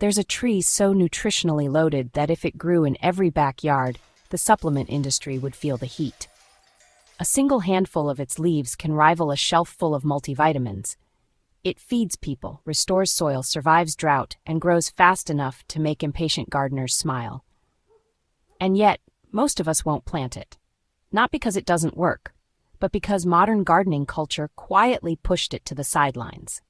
There's a tree so nutritionally loaded that if it grew in every backyard, the supplement industry would feel the heat. A single handful of its leaves can rival a shelf full of multivitamins. It feeds people, restores soil, survives drought, and grows fast enough to make impatient gardeners smile. And yet, most of us won't plant it. Not because it doesn't work, but because modern gardening culture quietly pushed it to the sidelines.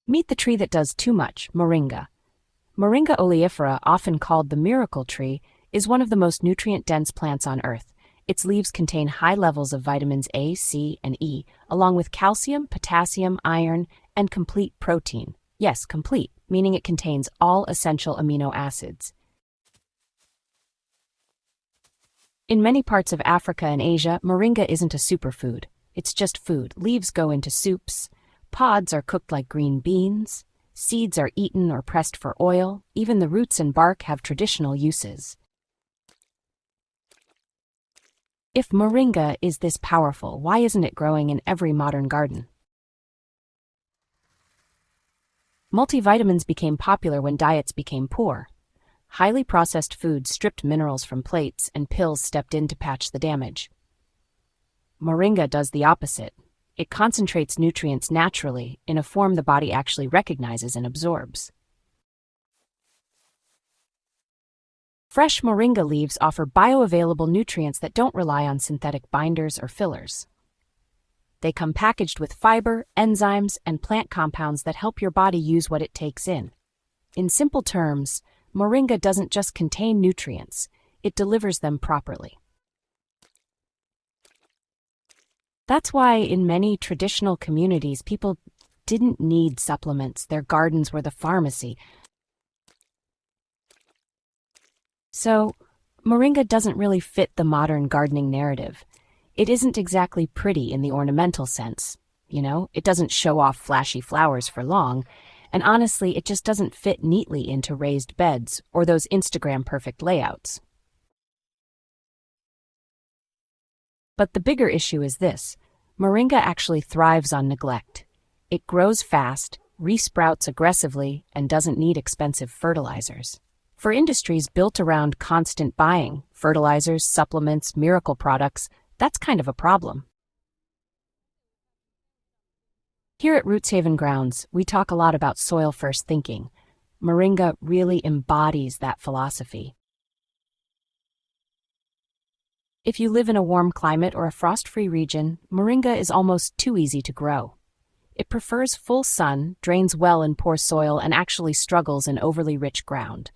Meet the tree that does too much, Moringa. Moringa oleifera, often called the miracle tree, is one of the most nutrient-dense plants on Earth. Its leaves contain high levels of vitamins A, C, and E, along with calcium, potassium, iron, and complete protein. Yes, complete, meaning it contains all essential amino acids. In many parts of Africa and Asia, moringa isn't a superfood. It's just food. Leaves go into soups. Pods are cooked like green beans. Seeds are eaten or pressed for oil. Even the roots and bark have traditional uses. If moringa is this powerful, why isn't it growing in every modern garden? Multivitamins became popular when diets became poor. Highly processed foods stripped minerals from plates, and pills stepped in to patch the damage. Moringa does the opposite. It concentrates nutrients naturally in a form the body actually recognizes and absorbs. Fresh moringa leaves offer bioavailable nutrients that don't rely on synthetic binders or fillers. They come packaged with fiber, enzymes, and plant compounds that help your body use what it takes in. In simple terms, moringa doesn't just contain nutrients, it delivers them properly. That's why in many traditional communities, people didn't need supplements. Their gardens were the pharmacy. So, moringa doesn't really fit the modern gardening narrative. It isn't exactly pretty in the ornamental sense. It doesn't show off flashy flowers for long, and honestly, it just doesn't fit neatly into raised beds or those Instagram-perfect layouts. But the bigger issue is this: moringa actually thrives on neglect. It grows fast, resprouts aggressively, and doesn't need expensive fertilizers. For industries built around constant buying, fertilizers, supplements, miracle products, that's kind of a problem. Here at Rootshaven Grounds, we talk a lot about soil-first thinking. Moringa really embodies that philosophy. If you live in a warm climate or a frost-free region, moringa is almost too easy to grow. It prefers full sun, drains well in poor soil, and actually struggles in overly rich ground.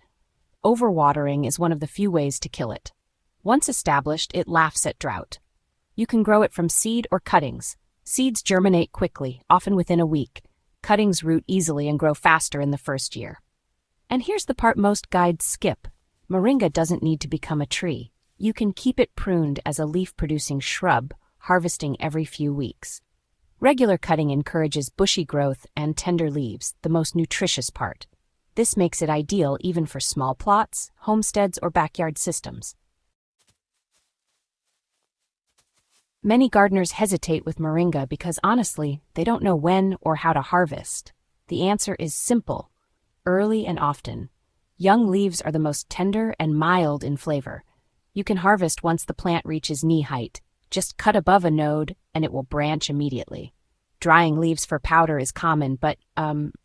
Overwatering is one of the few ways to kill it. Once established, it laughs at drought. You can grow it from seed or cuttings. Seeds germinate quickly, often within a week. Cuttings root easily and grow faster in the first year. And here's the part most guides skip. Moringa doesn't need to become a tree. You can keep it pruned as a leaf-producing shrub, harvesting every few weeks. Regular cutting encourages bushy growth and tender leaves, the most nutritious part. This makes it ideal even for small plots, homesteads, or backyard systems. Many gardeners hesitate with moringa because honestly, they don't know when or how to harvest. The answer is simple: early and often. Young leaves are the most tender and mild in flavor. You can harvest once the plant reaches knee height. Just cut above a node and it will branch immediately. Drying leaves for powder is common, but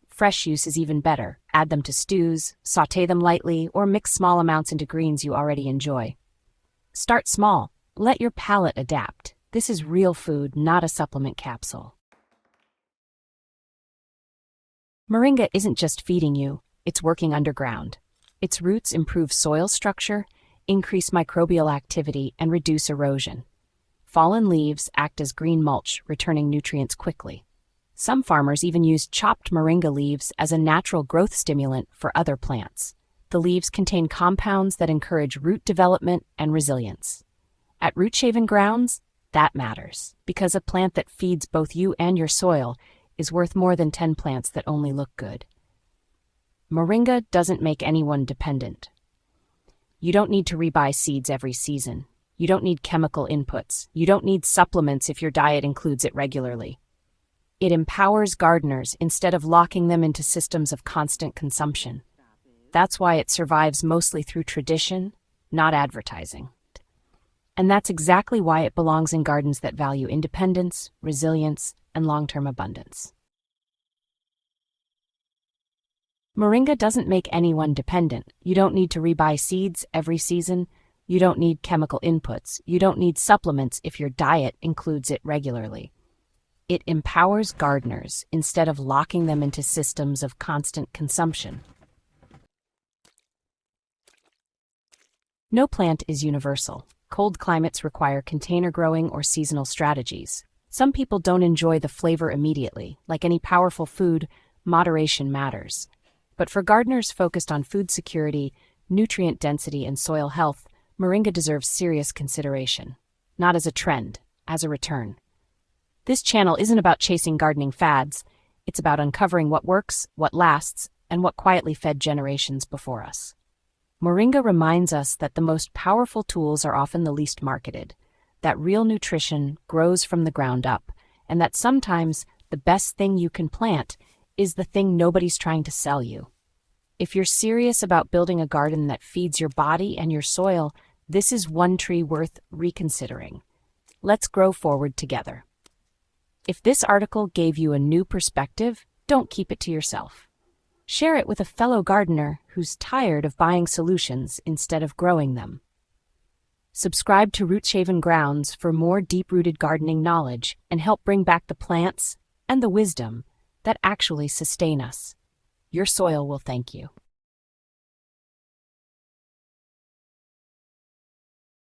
fresh use is even better. Add them to stews, sauté them lightly, or mix small amounts into greens you already enjoy. Start small. Let your palate adapt. This is real food, not a supplement capsule. Moringa isn't just feeding you, it's working underground. Its roots improve soil structure, increase microbial activity, and reduce erosion. Fallen leaves act as green mulch, returning nutrients quickly. Some farmers even use chopped moringa leaves as a natural growth stimulant for other plants. The leaves contain compounds that encourage root development and resilience. At Rootshaven Grounds, that matters, because a plant that feeds both you and your soil is worth more than 10 plants that only look good. Moringa doesn't make anyone dependent. You don't need to rebuy seeds every season. You don't need chemical inputs. You don't need supplements if your diet includes it regularly. It empowers gardeners instead of locking them into systems of constant consumption. That's why it survives mostly through tradition, not advertising. And that's exactly why it belongs in gardens that value independence, resilience, and long-term abundance. Moringa doesn't make anyone dependent. You don't need to rebuy seeds every season. You don't need chemical inputs. You don't need supplements if your diet includes it regularly. It empowers gardeners instead of locking them into systems of constant consumption. No plant is universal. Cold climates require container growing or seasonal strategies. Some people don't enjoy the flavor immediately. Like any powerful food, moderation matters. But for gardeners focused on food security, nutrient density, and soil health, Moringa deserves serious consideration. Not as a trend, as a return. This channel isn't about chasing gardening fads. It's about uncovering what works, what lasts, and what quietly fed generations before us. Moringa reminds us that the most powerful tools are often the least marketed, that real nutrition grows from the ground up, and that sometimes the best thing you can plant is the thing nobody's trying to sell you. If you're serious about building a garden that feeds your body and your soil, this is one tree worth reconsidering. Let's grow forward together. If this article gave you a new perspective, don't keep it to yourself. Share it with a fellow gardener who's tired of buying solutions instead of growing them. Subscribe to Rootshaven Grounds for more deep-rooted gardening knowledge and help bring back the plants and the wisdom that actually sustain us. Your soil will thank you.